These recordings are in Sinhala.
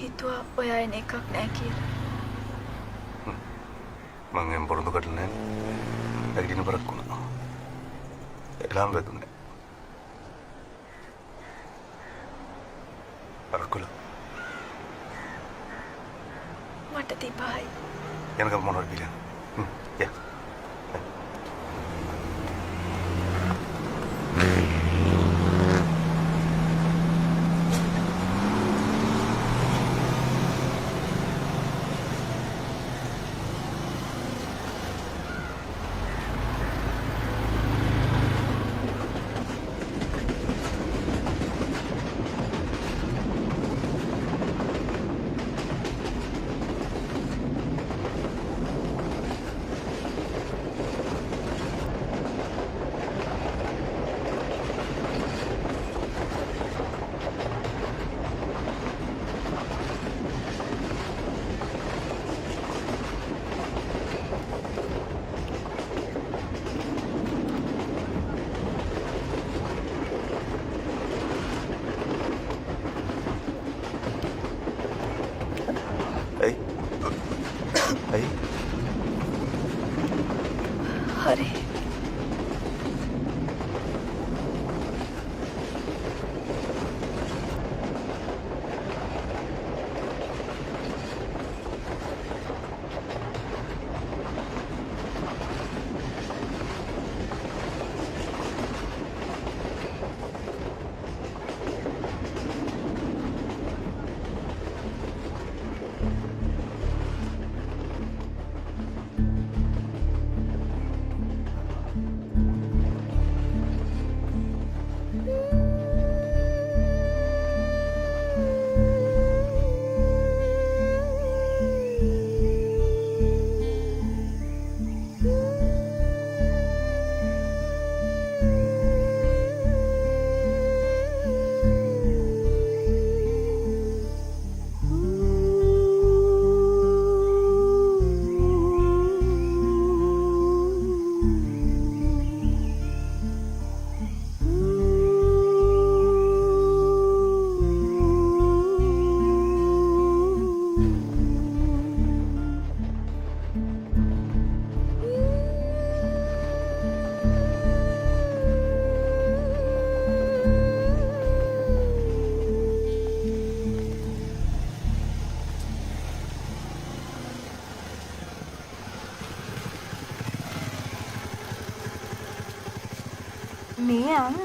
හිතුවා ඔයා එන එකක් නෑ කියලා. මං එම් පොරොන්දු කරලා නෑ. නැගිටින පරක් වුණා. එලාම් වැදුනේ. අරකුල. මට තිබයි. යනකම් මොනවද කියලා. යා. හරි. මේ අං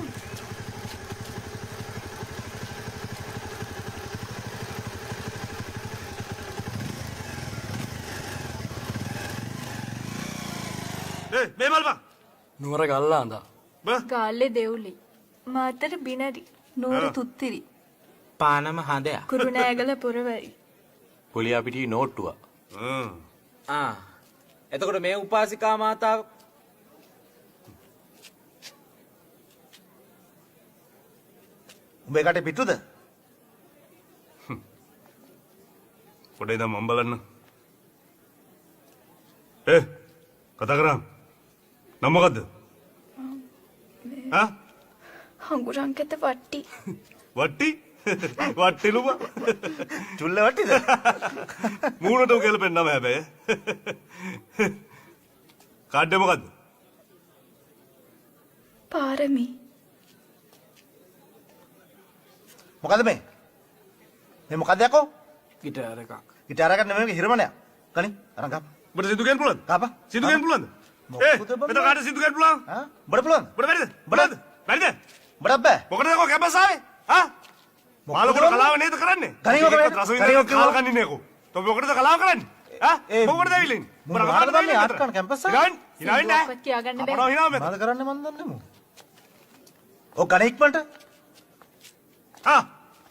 මේ මල්පා නුවර ගල්ලාඳා ගාල්ලේ දෙව්ලි මාතර බිනරි නූර තුත්තිරි පානම හදයක් කුරුණෑගල පුරවරි පොලියා පිටියේ නෝට්ටුව. එතකොට මේ උපාසිකා මාතාව උඹේ කටේ පිටුද? පොඩේ දම් මම බලන්න. කතා කරා. නම මොකද්ද? හංගුරංකත වට්ටි වට්ටි? වට්ටිලුම? චුල්ල වට්ටිද? මූණට උගලපෙන්න නම හැබැයි. කාඩ් එක මොකද්ද? පාරමී මොකද මේ? මේ මොකද යකෝ? ගිටාර එකක්. ගිටාර එකක් නෙමෙයි මේක හිරමනයක්. කණි අරන් ගන්න. ඔබට සින්දු කියන්න පුළුවන්ද? කාපා. සින්දු කියන්න පුළුවන්ද? මොකද බං? මෙතන කාට සින්දු කියන්න පුළුවන්? හා? බඩ පුළුවන්? ඔබට බැරිද? බැරිද? බැරිද? බඩක් බෑ. මොකටද ඔය කැම්පස් ආවේ? මාළකුට කලාව නේද කරන්නේ? කණි ඔක ඒකත් රස විඳින්න කාල කන්නේ නේකෝ. තොප මොකටද කලාව කරන්නේ? මොකටද ඇවිල්ලා ඉන්නේ? මොනවද මේ ආත්කන් කැම්පස් ආවේ? හිනාවෙන්න සින්දුවක්වත් කියාගන්න බෑ. අපරාව හිනාව මෙතන. මොනවද කරන්නේ මන් දන්නේ මෝ. ඔය කණි ඉක්මනට.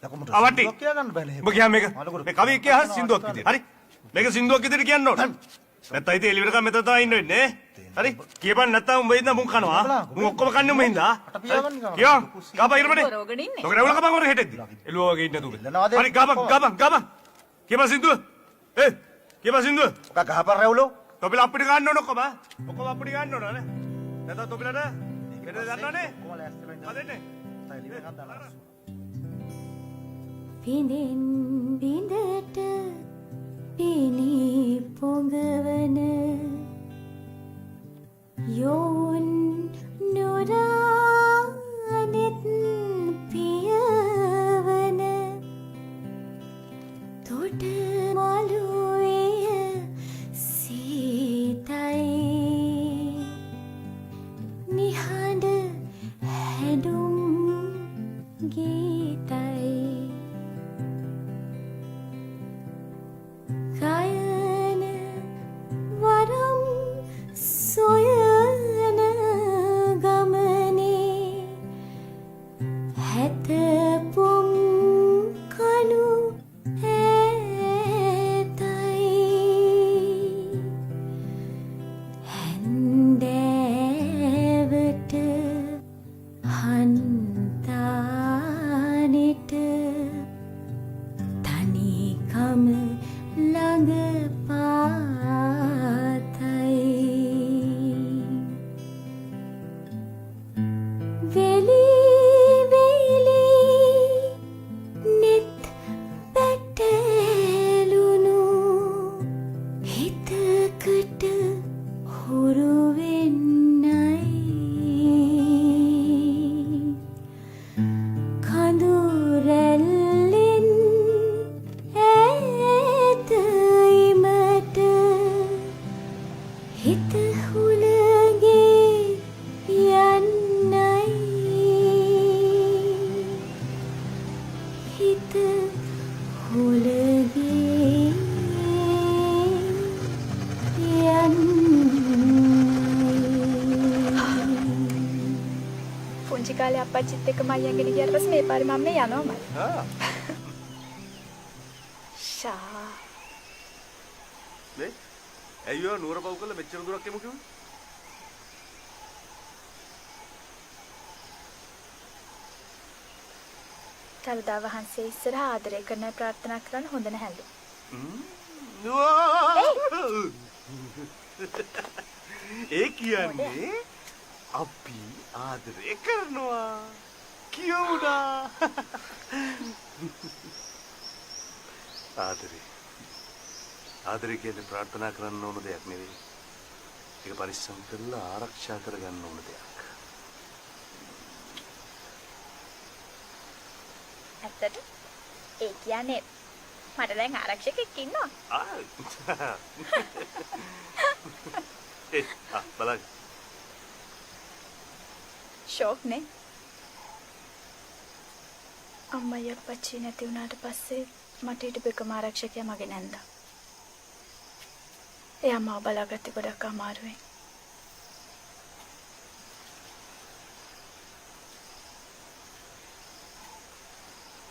ලකුමුට. අවටි. කියා ගන්න බෑනේ. ඔබ කියන්න මේක. මේ කවිය කිය සින්දුවක් විදියට. හරි. මේක සින්දුවක් විදියට කියන්න ඕන. නැත්නම් ඉතින් එළියට මෙතන තමයි ඉන්න වෙන්නේ. හරි. කියපන් නැත්නම් උඹ ඉඳන් මුන් කනවා. මුන් ඔක්කොම කන්නේ උඹ ඉඳා. කියෝ. ගාපා ඉරමනේ. රෝගණ ඉන්නේ. ඔක රැවුල කපන් වර හෙටෙද්දි. එළුවා වගේ ඉන්න තුඹ. එල්ලනවාද? හරි ගාපන්. කියපන් සින්දුව. කියපන් සින්දුව. ඔක ගහපන් රැවුලෝ. තොපිල අපිට ගන්න ඕන ඔක්කොම. ඔක්කොම අපිට ගන්න ඕන නේ. නැත්නම් තොපිලට මෙතන දන්නවනේ. කොහොම ලෑස්ති වෙන්න. හදන්නේ. තයිලි එකක් දාලා. විඳින් විඳට පිනී පොඟවන යෝන් නොරානෙත් පියවන තොට මළුවේ සීතයි නිහඬ හැඩුම් ගීතයි ගයන වරම් සොයන ගමනේ හැතපොම් කනු ඇතයි හැන්දෑවට හන්තානෙට තනිකම ළඟ පාතයි වෙලි වෙලි නිත් පැටලුණු හිතකට හුරු වෙන්නයි කඳු රැල්ලෙන් ඈතීමට හිත හුලගේ යන්නයි හිත හුලගේ යන්නයි පුංචි කාලේ අප්පච්චිත් එක්ක මයියන්ගෙන ගියාට පස්සේ මේ පාරේ මම මේ යනවාමයි. ෂා මේ ඇයි ඔය නුවර පව් කරලා මෙච්චර දුරක් එමු කිව්වේ? තලදා වහන්සේ ඉස්සරහා ආදරය කරන ප්‍රාර්ථනා කරන්න හොඳ නැහැලු. ඒ කියන්නේ අපි ආදරය කරනවා කියමුණා. ආදරය කියන්නේ ප්‍රාර්ථනා කරන්න ඕන දෙයක් නෙවෙයි. ඒක පරිස්සම් කරලා ආරක්ෂා කරගන්න ඕන දෙයක්. ඇත්තට ඒ කියන්නේ මට දැන් ආරක්ෂකෙක් ඉන්නවා. බලන්න. ෂෝක් නේ. අම්මයි අප්පච්චි නැති වුණාට පස්සේ මට හිටපු එකම ආරක්ෂකයා මගේ නැන්දා. එයා මාව බලාගත්තේ ගොඩක් අමාරුවෙන්.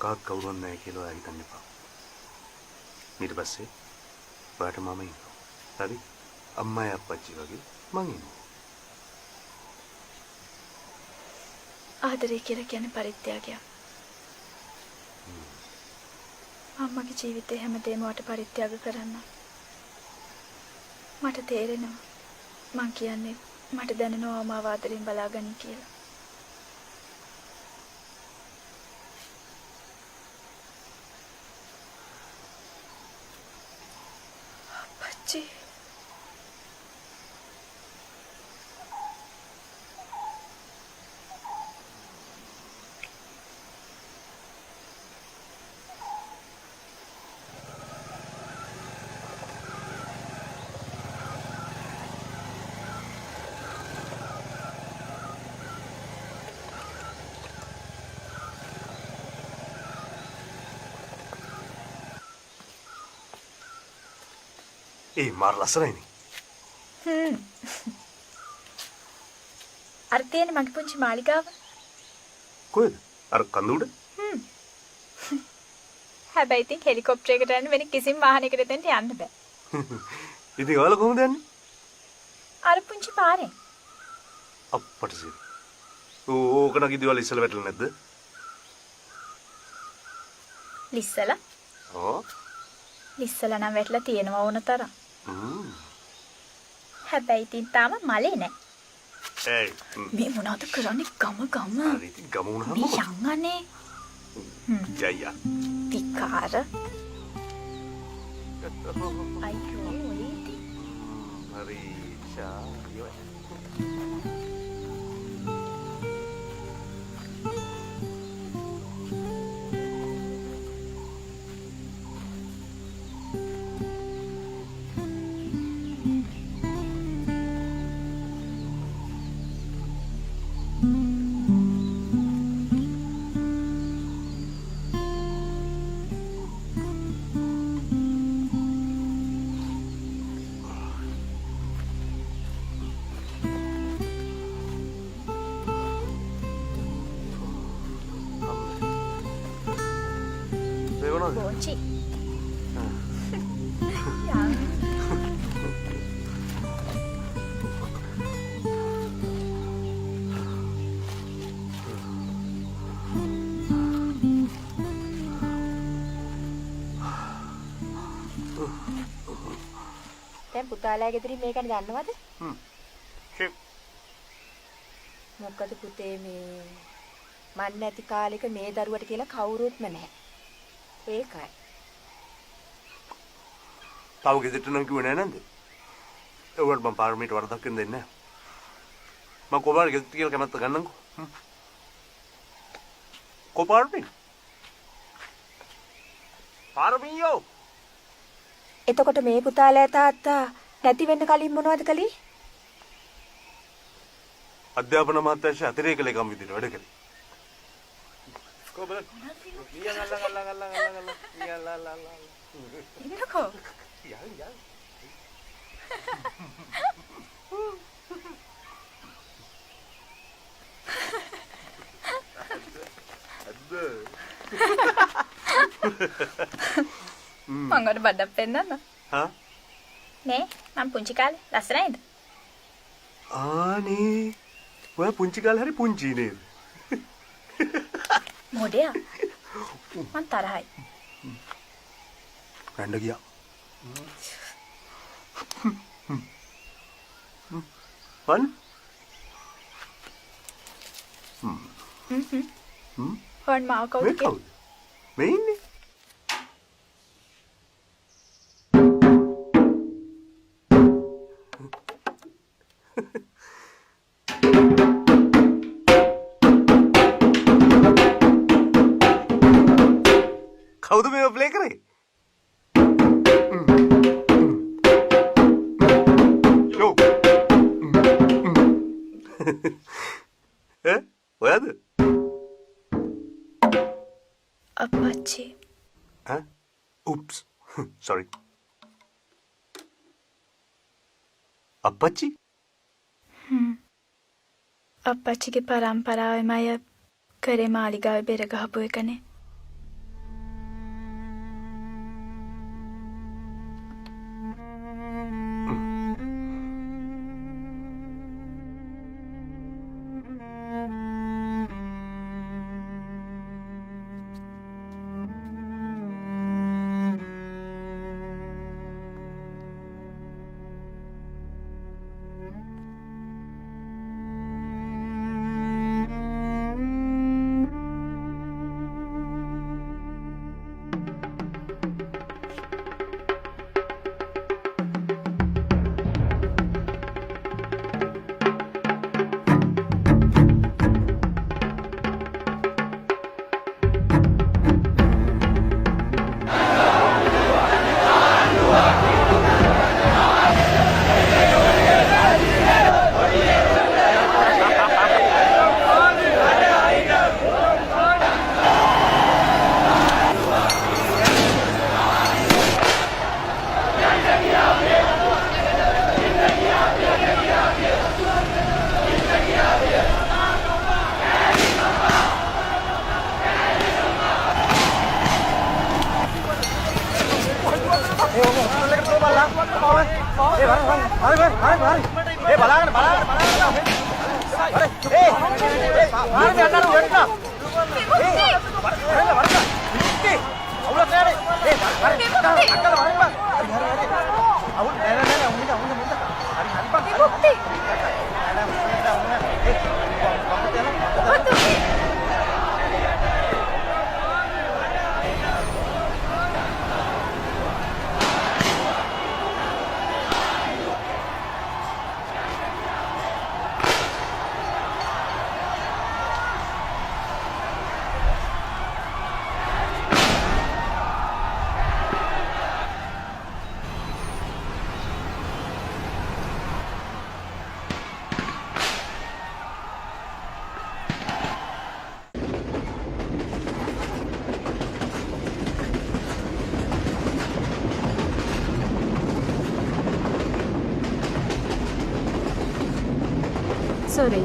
කාක් කවුරුන් නැහැ කියලා ඔයා හිතන්න එපා. ඊට පස්සේ ඔයාට මම ඉන්නවා. හරි? අම්මයි අප්පච්චි වගේ මං ඉන්නවා. ආදරය කියලා කියන්නේ පරිත්‍යාගයක්. අම්මගේ ජීවිතේ හැමදේම වට පරිත්‍යාග කරන්න. මට තේරෙනවා. මං කියන්නේ මට දැනෙනවා මාව ආදරෙන් බලාගනි කියලා. අප්පච්චි ඒ මාර ලස්සනයිනේ. අර තියෙන මගේ පුංචි මාලිගාව. කොහෙද? අර කඳු උඩ? හැබැයි ඉතින් හෙලිකොප්ටරයකට යන්න වෙන කිසිම වාහනයකට දෙන්න යන්න බෑ. ඉතින් ඔයාලා කොහොමද යන්නේ? අර පුංචි පාරෙන්. අප්පට සිරි. ඕක නගිදි වල ඉස්සල වැටලා නැද්ද? ලිස්සලා. ඕ. ලිස්සලා නම් වැටලා තියෙනවා ඕන තරම්. හැබැයි ඉතින් තාම මලේ නෑ. ඒ මේ මොනවද කරන්නේ ගම. හරි ඉතින් ගම වුණාම මේ යංගනේ. ජයයා. විකාර. අයියෝ ඒටි. හරි ෂායෝ. බෝචි. යං. දැන් පුතාලා ගෙදරින් මේ ගැන දන්නවද? මොකද පුතේ මේ මන් නැති කාලෙක මේ දරුවට කියලා කවුරුත්ම නැහැ. ඒකයි. තාම ගෙදරට නම් කිව්වේ නෑ නේද? ඒවට මම පාරමීට වරදක් දෙන්නේ නැහැ. මම කොහොමද ගෙදරට කියලා කැමත්ත ගන්නම්කෝ. කොපාරමී? පාරමීයෝ. එතකොට මේ පුතාලා තාත්තා නැති වෙන්න කලින් මොනවද කළේ? අධ්‍යාපන අමාත්‍යාංශ අතිරේක ලේකම් විදිහට වැඩ කළේ. කොබල ඉන්නකෝ. මං ඔයාලට බඩක් පෙන්නන්න. හා? නේ මං පුංචි කාලේ ලස්සනයිද? ආනේ ඔයා පුංචි කාලේ හරි පුංචි නේද? මොඩයා. මං තරහයි. රැඳ ගියා. වන්? හොන් මාව කවුද මේ කවුද? මේ ඉන්නේ? කවුද මේව ප්ලේ කරේ? යෝ. ඈ අප්පච්චි? අප්පච්චිගේ පරම්පරාවෙම අය කරේ මාලිගාවේ බෙර ගහපු එකනේ. Sorry.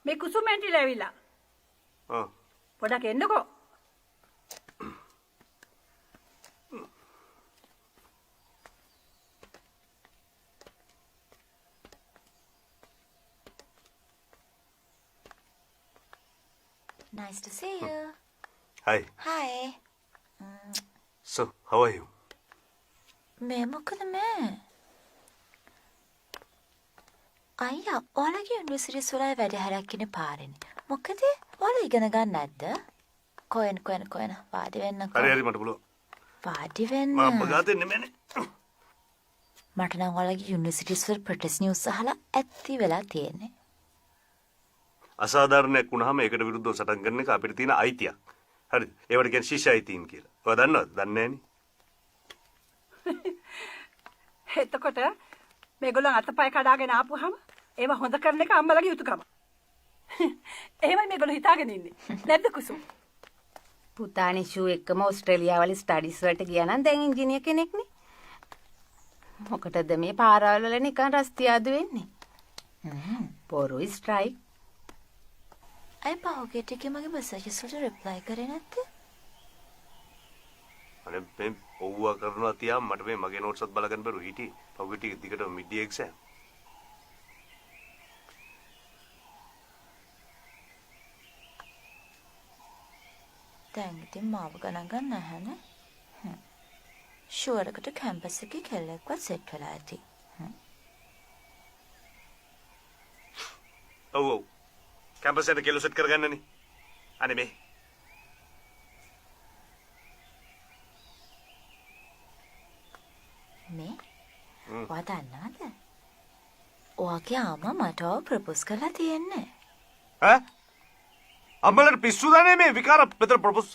මේ කුසුමෙන්ටිලා ඇවිල්ලා. පොඩක් එන්නකෝ. Nice to see you. Hi. Hi. So, how are you? මේ මොකද මේ? අයියා, ඔයාලගේ යුනිවර්සිටි වල වැඩ හැරක් ඉන්නේ පාරේනේ. මොකද? ඔයාලා ඉගෙන ගන්න නැද්ද? කොහෙන් වාඩි වෙන්නකෝ. හරි මට පුළුවන්. වාඩි වෙන්න. මම ගාතේ නෙමෙයිනේ. මට නම් ඔයාලගේ යුනිවර්සිටි වල ප්‍රොටෙස්ට් නිවුස් අහලා ඇත්ති වෙලා තියෙන්නේ. අසාධාරණයක් වුණාම ඒකට විරුද්ධව සටන් කරන එක අපිට තියෙන අයිතියක්. හරිද? ඒවට කියන්නේ ශිෂ්‍ය අයිතීන් කියලා. ඔයා දන්නවද? දන්නේ නැහනේ. එතකොට මේගොල්ලන් අතපය කඩාගෙන ආපුවාම ඒව හොඳ කරන එක අම්මලගේ යුතුයකම. එහෙමයි මේගොල්ලෝ හිතාගෙන ඉන්නේ. නැද්ද කුසුම්? පුතානි ෂූ එක්කම ඕස්ට්‍රේලියාව වල ස්ටඩිස් වලට ගියා නම් දැන් ඉංජිනේර කෙනෙක්නේ. මොකටද මේ පාරවල් වල නිකන් රස්තියාදු වෙන්නේ? පොරුයි ස්ට්‍රයික්. අය පහුගිය ටිකේ මගේ මෙසේජස් වලට රිප්ලයි කරේ නැත්තේ? අනේ මේ ඔව්වා කරනවා තියා මට මේ මගේ නෝට්ස් අත් බලගන්න බැරුව හිටියේ. පහුගිය ටික දිගටම මිඩ් එක්සෑම්. දැන් ඉතින් මාව ගණන් ගන්න නැහැනේ. ෂුවර් එකට කැම්පස් එකේ කෙල්ලෙක්වත් සෙට් වෙලා ඇති. ඔව් ඔව්. කැම්පස් එකට කෙල්ල සෙට් කරගන්නනේ. අනේ මේ මේ ඔයා දන්නවද? ඔයාගේ අම්මා මට ප්‍රොපෝස් කරලා තියෙන්නේ. ඈ? අම්මලට පිස්සු දන්නේ මේ විකාර පෙතර ප්‍රොපෝස්.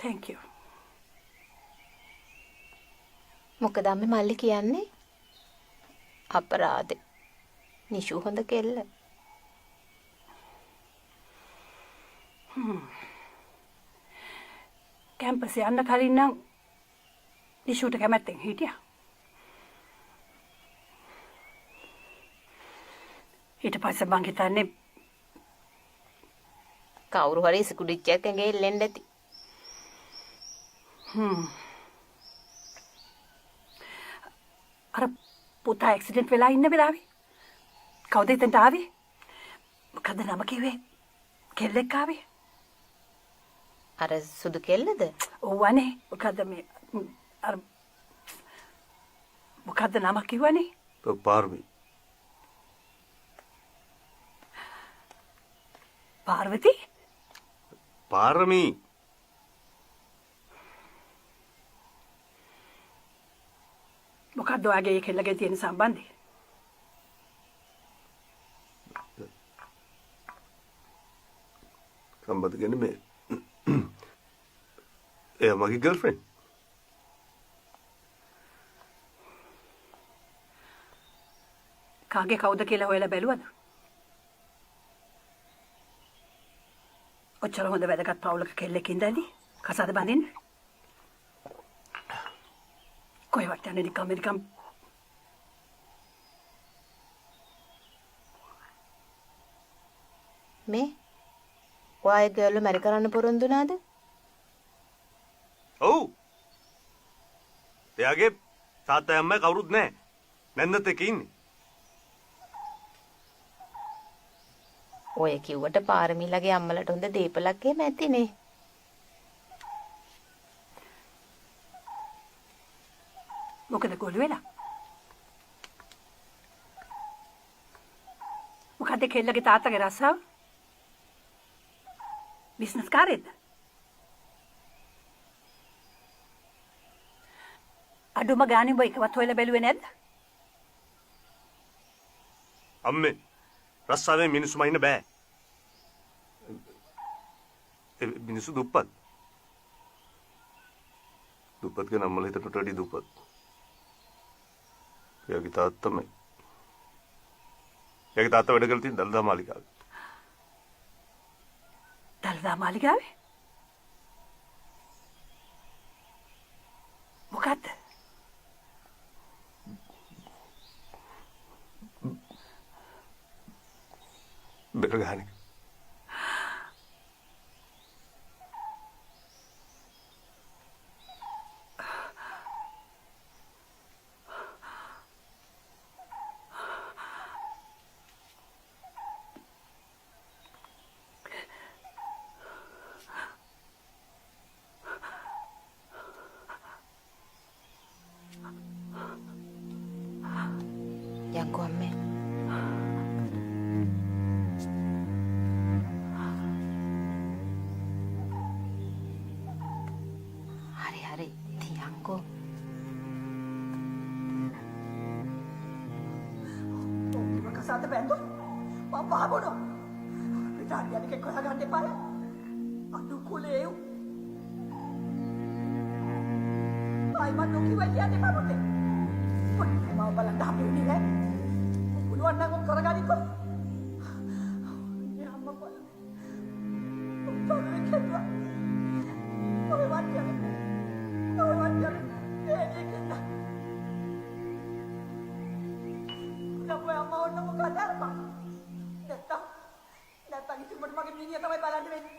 Thank you. මොකද අම්මේ මල්ලි කියන්නේ? අපරාධේ. නිෂු හොඳ කෙල්ල. කැම්පස් යන්න කලින් නම් නිෂුට කැමැත්තෙන් හිටියා. ඊට පස්සේ මං හිතන්නේ කවුරු හරි ඉස්කුඩිච්චයක් ඇඟේ එල්ලෙන්න ඇති. අර පුතා ඇක්සිඩන්ට් වෙලා ඉන්න වෙලාවේ කවුද එතනට ආවේ? මොකද නම කිව්වේ? කෙල්ලෙක් ආවේ? අර සුදු කෙල්ලද? ඔව්වනේ. මොකද මේ අර මොකද නම කිව්වනේ? පාර්වි. පාර්වති? පාරමී. මොකද්ද ඔයාගේ කෙල්ලගේ තියෙන සම්බන්ධය? සම්බන්ධ කියන්නේ මේ එයා මගේ ගර්ල්ෆ්‍රෙන්ඩ්. කාගේ කවුද කියලා හොයලා බැලුවද? ඔච්චර හොඳ වැදගත් පවුලක කෙල්ලෙක් ඉඳන්දී කසාද බඳින්න? කොහෙවත් යන්නේ නිකම් මේ ඔයාගේ ගර්ල් මැරි කරන්න පොරොන්දු නාද? ඔව්. එයාගේ තාත්තා අම්මා කවුරුත් නැහැ. නැන්දත් එක්ක ඉන්නේ. ඔය කිව්වට පාරමිලගේ අම්මලට හොඳ දීපලක් එහෙම ඇතිනේ. මොකද ගොළු වෙලා? මොකද කෙල්ලගේ තාත්තගේ රස්සාව? බිස්නස් කාර්යද? අඩුම ගානේ ඔබ එකවත් හොයලා බැලුවේ නැද්ද? අම්මේ රස්සාවේ මිනිස්සු මයින්න බෑ. ඒ මිනිස්සු දුප්පත්. දුප්පත් කියන අම්මලා හිතට වැඩි දුප්පත්. එයාගේ තාත්තා වැඩ කරලා තියෙන දළදා මාලිගාවේ. දළදා මාලිගාවේ? මොකද්ද? බෙර ගහන එක. යංකෝ අම්මේ. හරි තියංකෝ. කසාද බැන්දෝ? මම පහබොනවා. විතරක් යන්නේ කොහා ගන්න එපාය. අනු කුලේ. ආයි මම නොකියුවා කියන්නේ මම mau බලන්න හම්බෙන්නේ නැහැ. පුළුවන් නම් ඔක් කරගනිකෝ. නේ අම්මා බලන්න. උත්තර කෙරුවා. ඔය වට්ටිය. ඒකෙන්ද. නම අම්මා ඔන්න මොකද අරපන්. නැත්තම් ඉතින් මගේ මිනිහා තමයි බලන්න වෙන්නේ.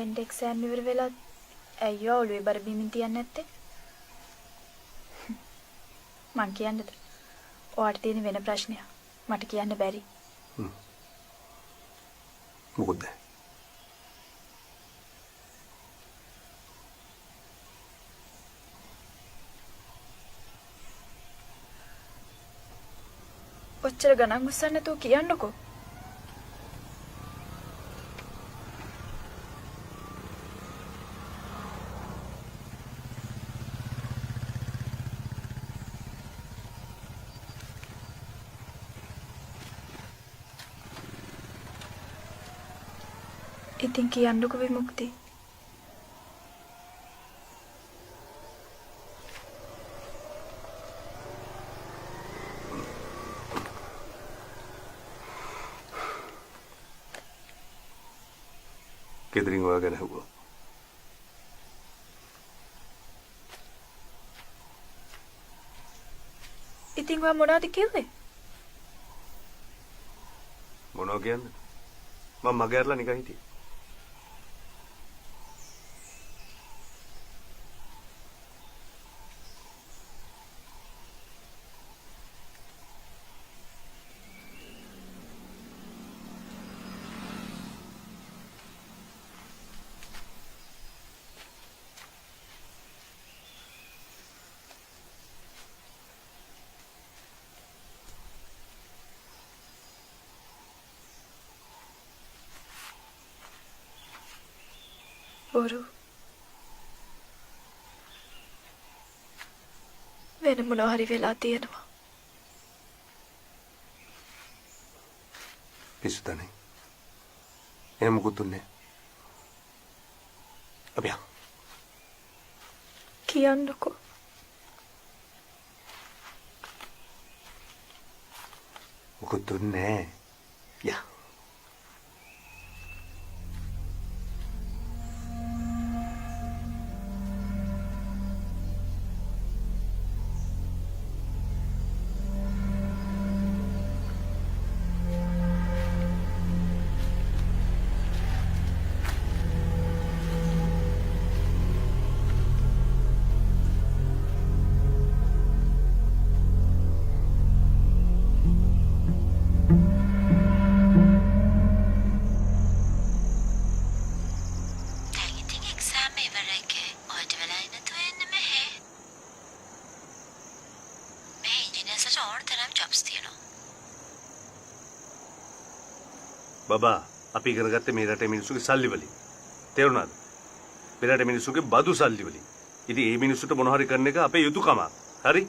එන්ඩ් එක්සෑම් ඉවර වෙලත් ඇයියෝ ඔළුවේ බර බිමින් තියන්නේ නැත්තේ? මං කියන්නද? ඔයාට තියෙන වෙන ප්‍රශ්නයක්. මට කියන්න බැරි. මොකද? ඔච්චර ගණන් උස්සන්න නැතුව කියන්නකෝ. ඉතින් කියන්නකෝ විමුක්ති. ගෙදරින් ඔයා ගැන හුවා. ඉතින් ඔයා මොනවද කිව්වේ? මොනව කියන්නේ? මම මගේ අරලා නිකන් හිටියේ. බොරු වෙන මොනවා හරි වෙලා තියෙනවා. පිස්සු තනේ. එහෙම මොකුත් උන්නේ. අපියා. කියන්නකෝ. මොකුත් උන්නේ. යා. ඕන තරම් ජොබ්ස් තියෙනවා. බබා අපි ඉගෙන ගත්තේ මේ රටේ මිනිස්සුගේ සල්ලි වලින්. තේරුණාද? මේ රටේ මිනිස්සුගේ බදු සල්ලි වලින්. ඉතින් මේ මිනිස්සුන්ට මොන හරි කරන එක අපේ යුතුයකමක්. හරි?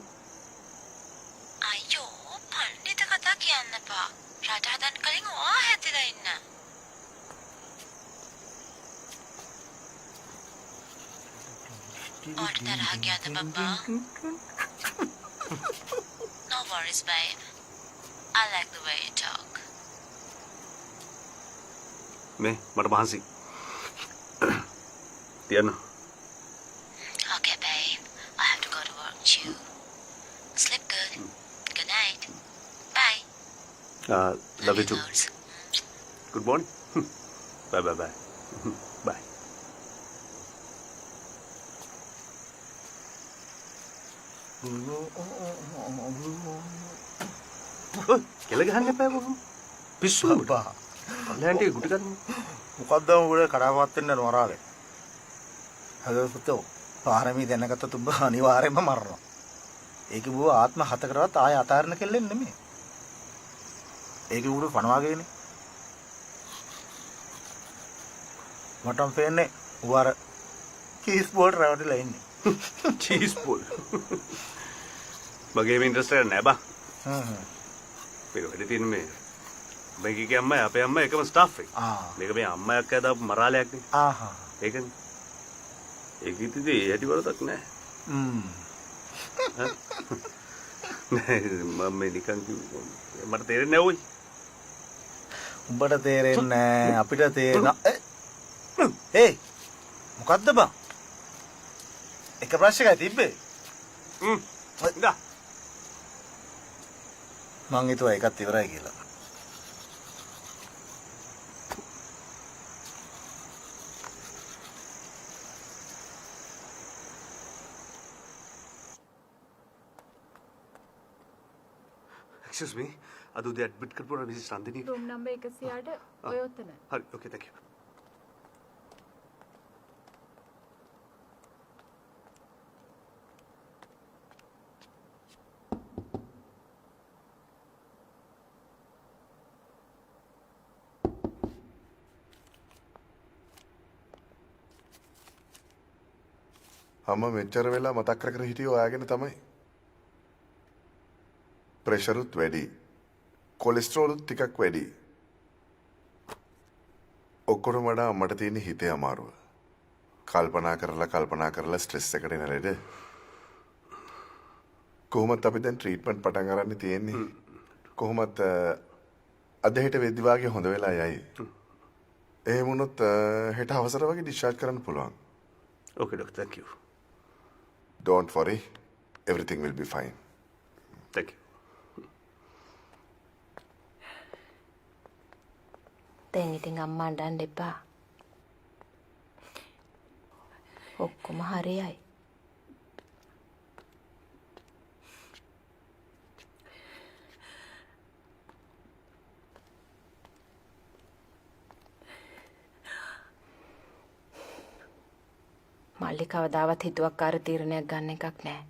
අයියෝ පණ්ඩිත කතා කියන්න එපා. රට හදන්න කලින් ඔයා හැදිලා ඉන්න. ඔයාට තරහ ගියාද බබ්බා? No worries babe. I like the way you talk. මේ මට මහන්සි. තියන්න. Okay babe. I have to go to work too. Sleep good. Good night. Bye. Love you too. Loads. Good morning. Bye bye bye. Bye. කෙල ගහන්න එපා කොහොම. පිස්සු බා. ලෑන්ටි ගුටි ගන්න. මොකද්ද උඹට කඩාවත් වෙන්න නෝරාගේ. හදෝ පුතෝ. පාරමී දැනගත්ත තුඹ අනිවාර්යෙන්ම මරනවා. ඒක බුව ආත්ම හතකටවත් ආය අතාරන කෙල්ලෙන් නෙමෙයි. ඒක උඩ පනවාගේනේ. මටම පේන්නේ උවර කීස් බෝල් රවටලා ඉන්නේ. Cheese ball. මගේ ඉන්ට්‍රස්ට් එක නෑ බා. මේක වැඩි තියෙන මේ මේකේ අම්මයි අපේ අම්මයි එකම ස්ටාෆ් එක. මේක මේ අම්මයි අක්කා දාපු මරාලයක් නේ. ඒකනේ. ඒක ඉතින් ඇටි වරදක් නෑ. නෑ මම නිකන් කිව්වා. මට තේරෙන්නේ නෑ ඔයි. උඹට තේරෙන්නේ නෑ අපිට තේරෙනවා. ඒ මොකද්ද බං? එක ප්‍රශ්න එකයි තිබ්බේ. ඉඳා. මං හිතුවා ඒකත් ඉවරයි කියලා. Excuse me. අද උදේ ඇඩ්මිට් කරපුවා මිසිස් නන්දිනී. රූම් නම්බර් 108 ඔය ඔතන. හරි. Okay, thank you. අම්මා මෙච්චර වෙලා මතක් කර කර හිටියේ ඔයාගෙන තමයි. ප්‍රෙෂරුත් වැඩි. කොලෙස්ටරෝලුත් ටිකක් වැඩි. ඔක්කොටම වඩා අම්මට තියෙන හිතේ අමාරුව. කල්පනා කරලා ස්ට්‍රෙස් එකට එන ලෙඩ. කොහොමත් අපි දැන් ට්‍රීට්මන්ට් පටන් ගන්න තියෙන්නේ. කොහොමත් අද හෙට වෙද්දි වාගේ හොඳ වෙලා යයි. එහෙම වුණොත් හෙට අවසර වගේ ඩිස්චාර්ජ් කරන්න පුළුවන්. Okay, doctor. Thank you. Don't worry. Everything will be fine. Thank you. දැන් ඉතින් අම්මා අඬන්න එපා. ඔක්කොම හරියයි. මල්ලි කවදාවත් හිතුවක්කාර තීරණයක් ගන්න එකක් නෑ.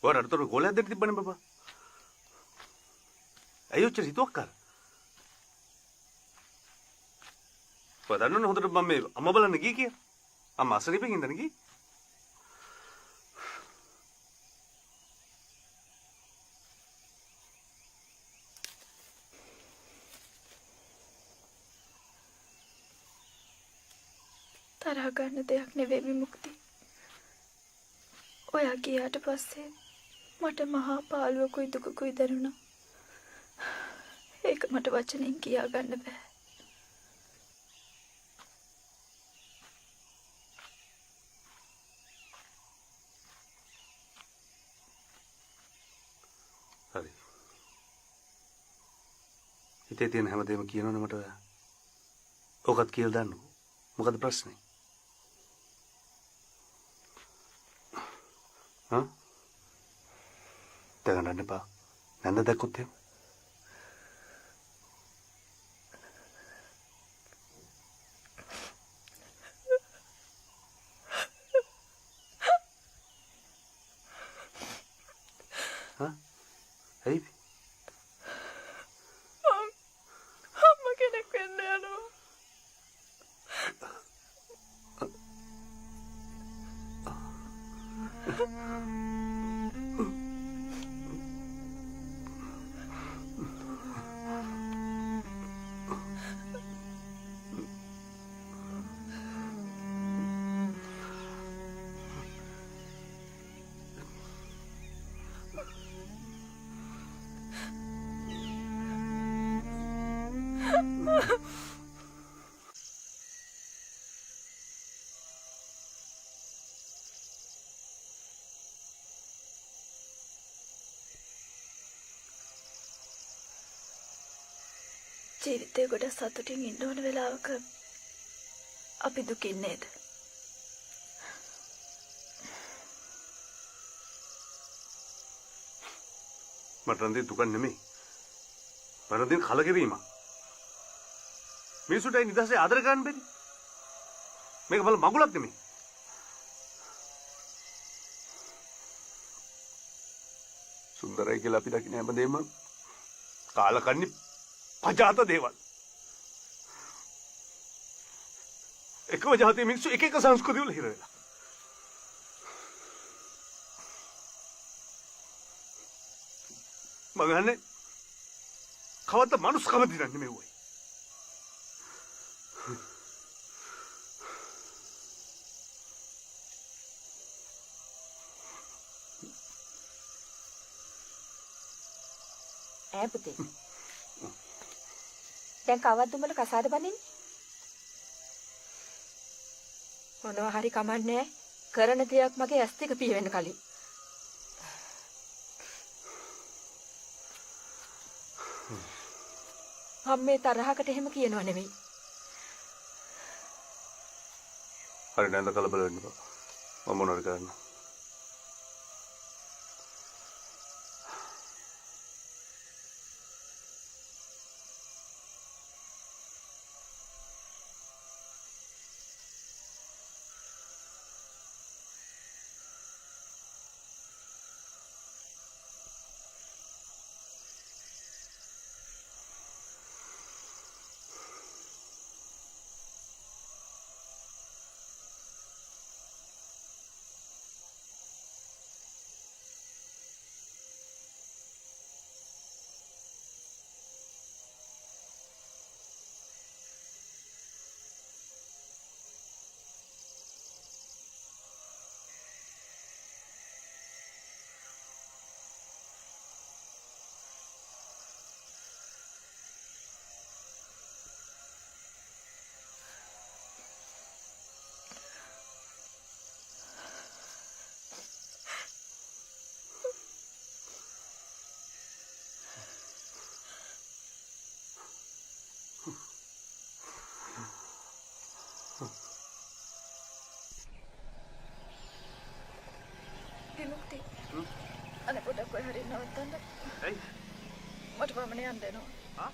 ඔය රටතර ගෝලයක් දෙන්න තිබ්බනේ බබා. ඇයි ඔච්චර හිතුවක් කර? ඔය දන්නවනේ හොඳට මම මේ අම්මා බලන්න ගියේ කියලා. අම්මා අසනීපෙන් ඉඳන් ගියේ. තරහ ගන්න දෙයක් නෙවෙයි විමුක්ති. ඔයා ගියාට පස්සේ මට මහා පාළුවකුයි දුකකුයි දැනුණා. ඒක මට වචනෙන් කියා ගන්න බෑ. හරි. හිතේ තියෙන හැමදේම කියනවනේ මට ඔයා. ඔකත් කියලා දාන්නකෝ. මොකද ප්‍රශ්නේ? හා? දැනගන්න එපා. නැන්ද දැක්කොත් එහෙම. හා? ඇයි? අම්මා කෙනෙක් වෙන්න යනවා. ජීවිතේ ගොඩ සතුටින් ඉන්න ඕන වෙලාවක අපි දුකින් නේද? මට නම් දුක නෙමෙයි. මට නම් කලකිරීම. මිනිසුන්ට නිදහසේ ආදර ගන්න බැරි. මේක බල මගුලක් නෙමෙයි. සුන්දරයි කියලා අපි දකින්න හැමදේම කාලකන්ණි පජාත දේවල්. එකම ජාතියේ මිනිස්සු එක එක සංස්කෘති වල හිර වෙලා. මම හන්නේ කවද්ද මනුස්සකම දිනන්නේ මේ වයි. ඈ පුතේ. දැන් කවද්ද උඹල කසාද බඳින්නේ? මොනවා හරි කමන්නේ කරන දෙයක් මගේ ඇස් දෙක පිය වෙන්න කලින්. අම්මේ තරහකට එහෙම කියනව නෙමෙයි. හරි නේද කලබල වෙන්න බා. මම මොනවද කරන්නේ? විමුක්ති. අනේ පොඩක් ඔය හරිය නවත්තන්න. ඇයි? මට වමනේ යන්න දෙනවා. හා?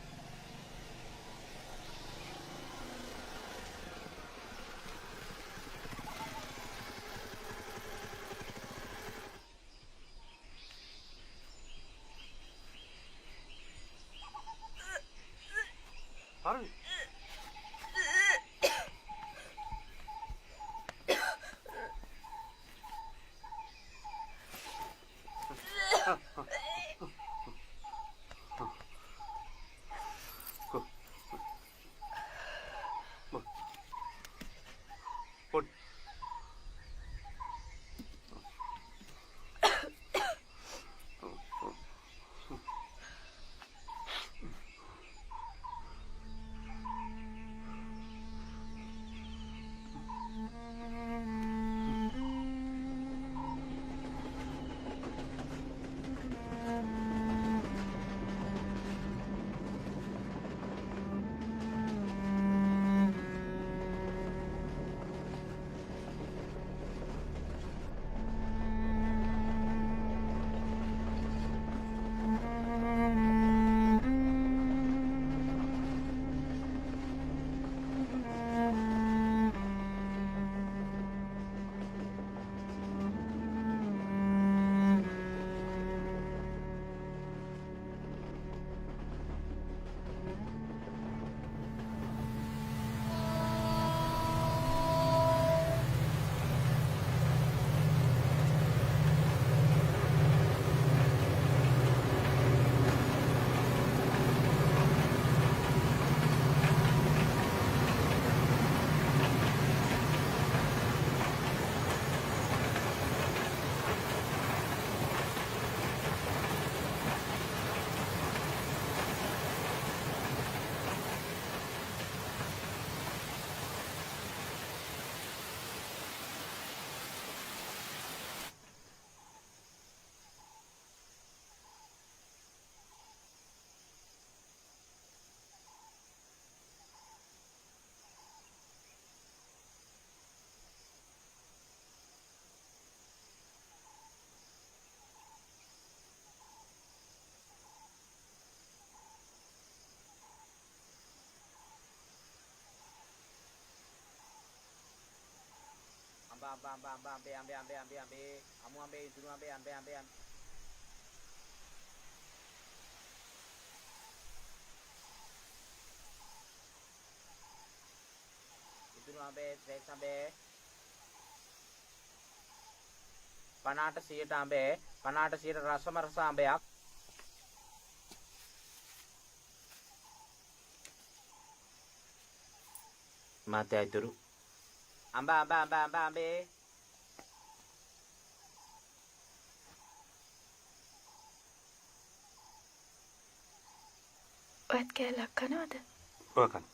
පනාට 100ට අඹේ 50ට 100ට රසම රස අඹයක් මාතේ අයිතුරු අඹේ ඔයත් කෑල්ලක් කනවද? ඔය කන්න.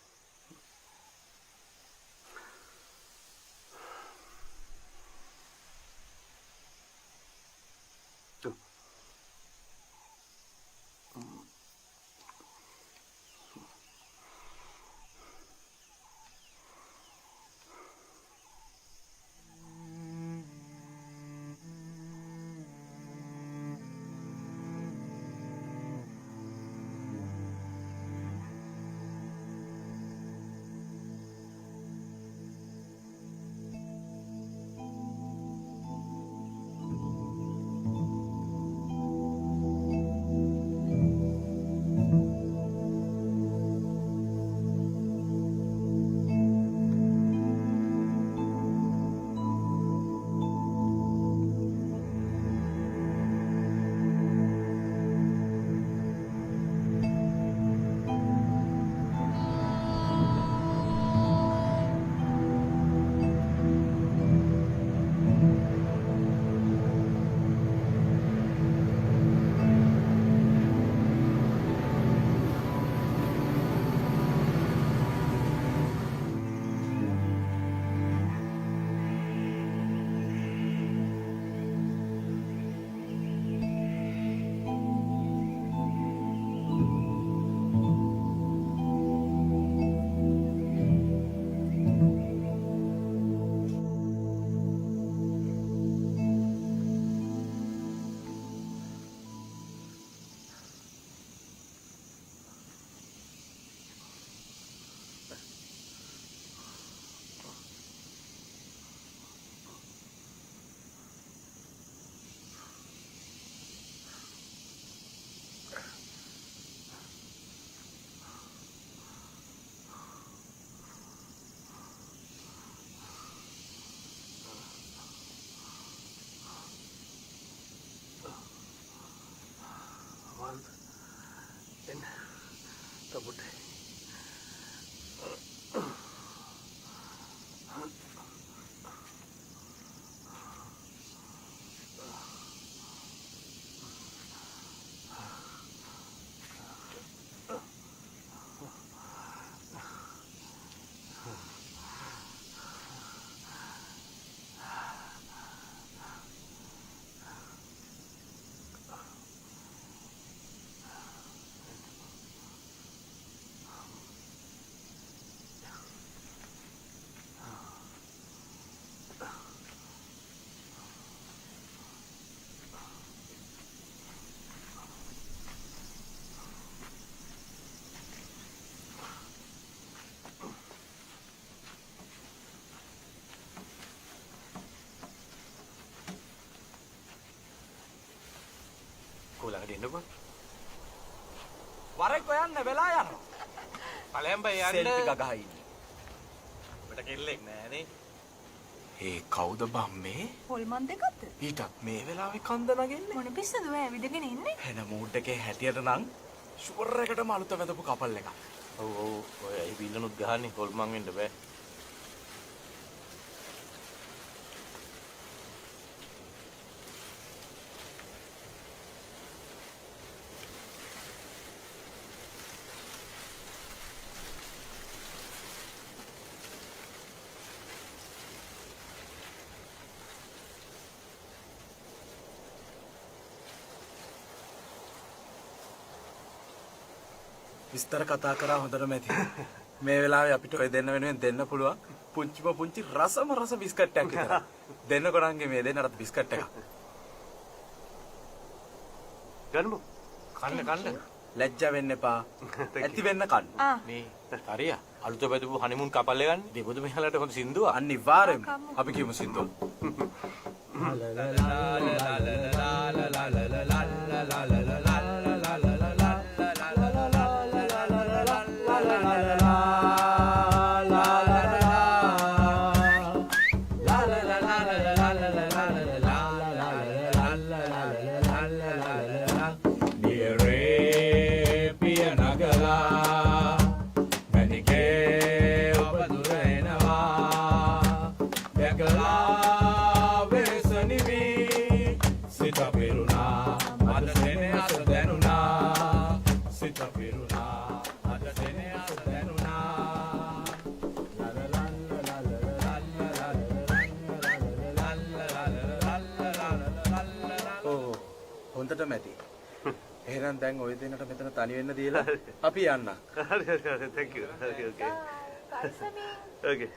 ළඟට එන්නකෝ. වරෙක් හොයන්න වෙලා යනවා. ඵලයන් බය යන්න. සෙල්ෆි ගගහා ඉන්නේ. මට කෙල්ලෙක් නෑනේ. ඒ කවුද බම්මේ? හොල්මන් දෙකක්ද? ඊටත් මේ වෙලාවේ කන්ද නගින්නේ. මොන පිස්සුද ඔය ඇවිදගෙන ඉන්නේ? එන මූඩ් එකේ හැටියට නම් ෂුවර් එකටම අලුත වැදපු කපල් එකක්. ඔව් ඔය ඇයි බිල්ලනුත් ගහන්නේ හොල්මන් වෙන්න බෑ. විස්තර කතා කරා හොඳටම ඇති. මේ වෙලාවේ අපිට ඔය දෙන්න වෙනුවෙන් දෙන්න පුළුවන් පුංචිම පුංචි රසම රස බිස්කට් එකක් විතරයි. දෙන්න කොරන්ගේ මේ දෙන්නට බිස්කට් එකක්. ගන්නමු. කන්න. ලැජ්ජ වෙන්න එපා. ඇති වෙන්න කන්න. මේ හරිය අලුත බැදපු හනිමුන් කපල් එක ගන්න. දෙපොද මෙහලට හොඳ සින්දුවක්. අනිවාර්යෙන්ම අපි කියමු සින්දුව. හොඳටම ඇති. එහෙනම් දැන් ওই දෙන්නට මෙතන තනි වෙන්න දීලා අපි යන්න. හරි thank you. Okay. Okay.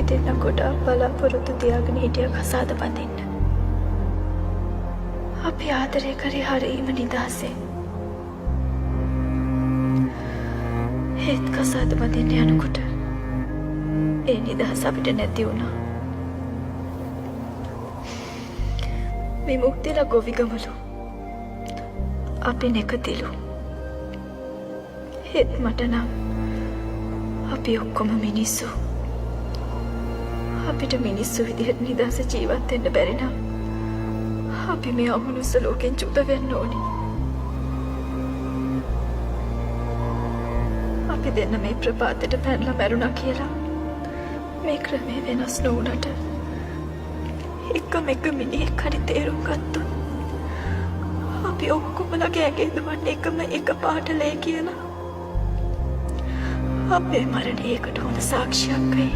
දෙන්න ගොඩාක් බලාපොරොත්තු තියාගෙන හිටිය කසාද බඳින්න. අපි ආදරය කරේ හරීම නිදහසේ. ඒත් කසාද බඳින්න යනකොට ඒ නිදහස අපිට නැති වුණා. විමුක්තිලා ගොවිගමලු අපි නැකතිලු. ඒත් මට නම් අපි ඔක්කොම මිනිස්සු. අපිට මිනිස්සු විදිහට නිදහස ජීවත් වෙන්න බැරි නම් අපි මේ අමනුස්ස ලෝකෙන් චුත වෙන්න ඕනේ. අපි දෙන්න මේ ප්‍රපාතයට පැනලා මැරුණා කියලා මේ ක්‍රමේ වෙනස් නොවුනට එකම එක මිනිහෙක් හරි තේරුම් ගත්තොත් අපි ඔක්කොමලගේ ඇගේ දුවන්නේ එකම එක පාටලේ කියලා අපේ මරණය ඒකට හොඳ සාක්ෂියක් වෙයි.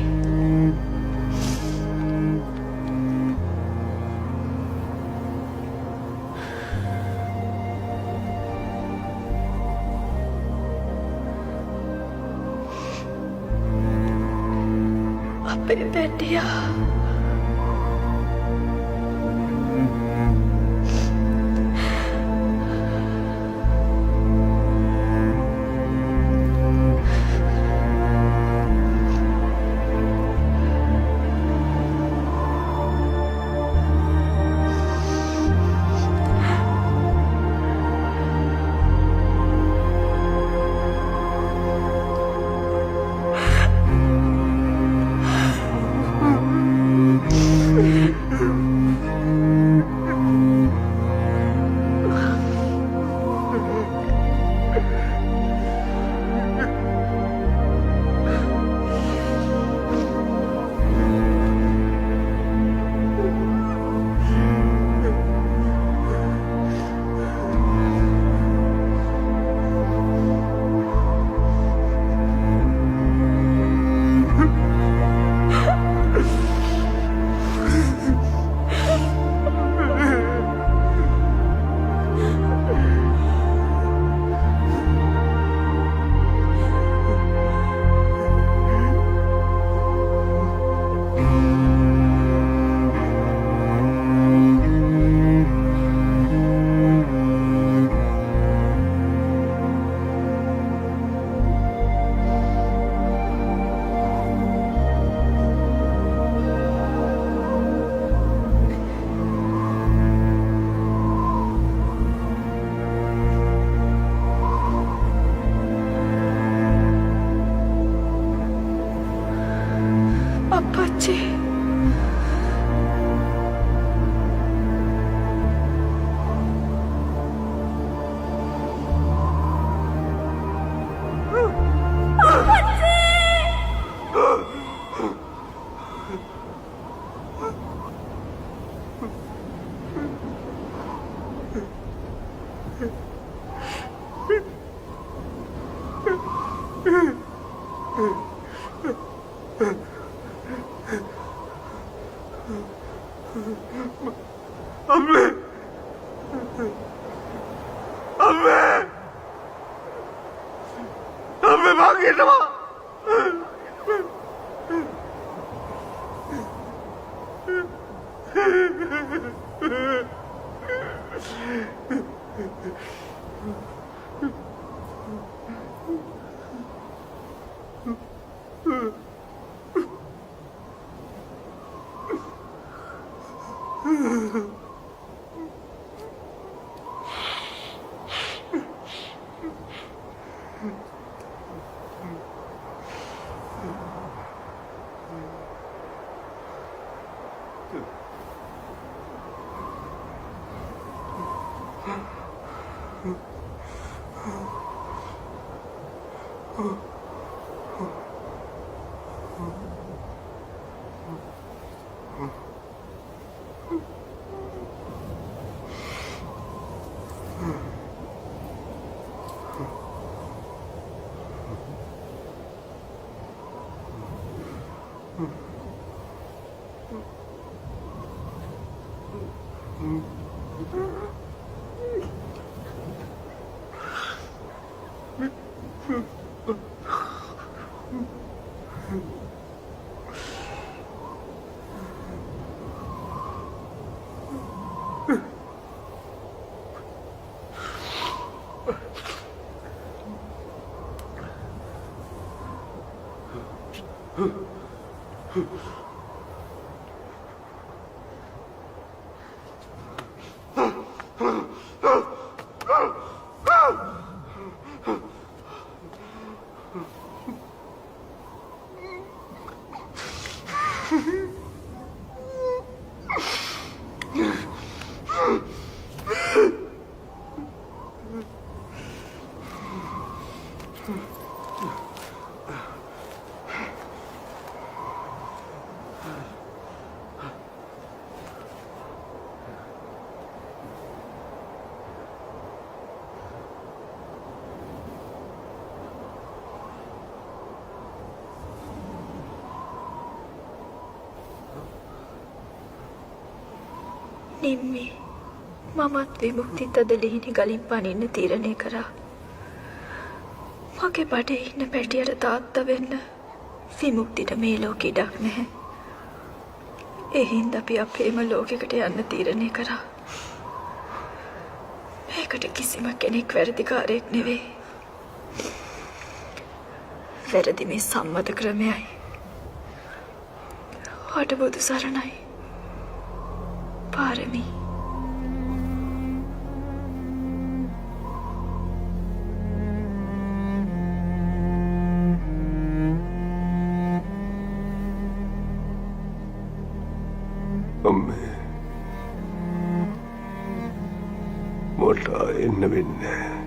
අපේ පැටියා අපච්චි නිම්මි මමත් විමුක්තිත් අද ලිහිණි ගලින් පනින්න තීරණය කරා. මගේ බඩේ ඉන්න පැටියට තාත්තා වෙන්න විමුක්තිට මේ ලෝකෙ ඉඩක් නැහැ. ඒ හින්දා අපි අපේම ලෝකයකට යන්න තීරණය කරා. මේකට කිසිම කෙනෙක් වැරදිකාරයෙක් නෙවෙයි. වැරදි මේ සම්මත ක්‍රමයයි. ඔයාට බුදු සරණයි. පාරමී. අම්මේ මට එන්න වෙන්නේ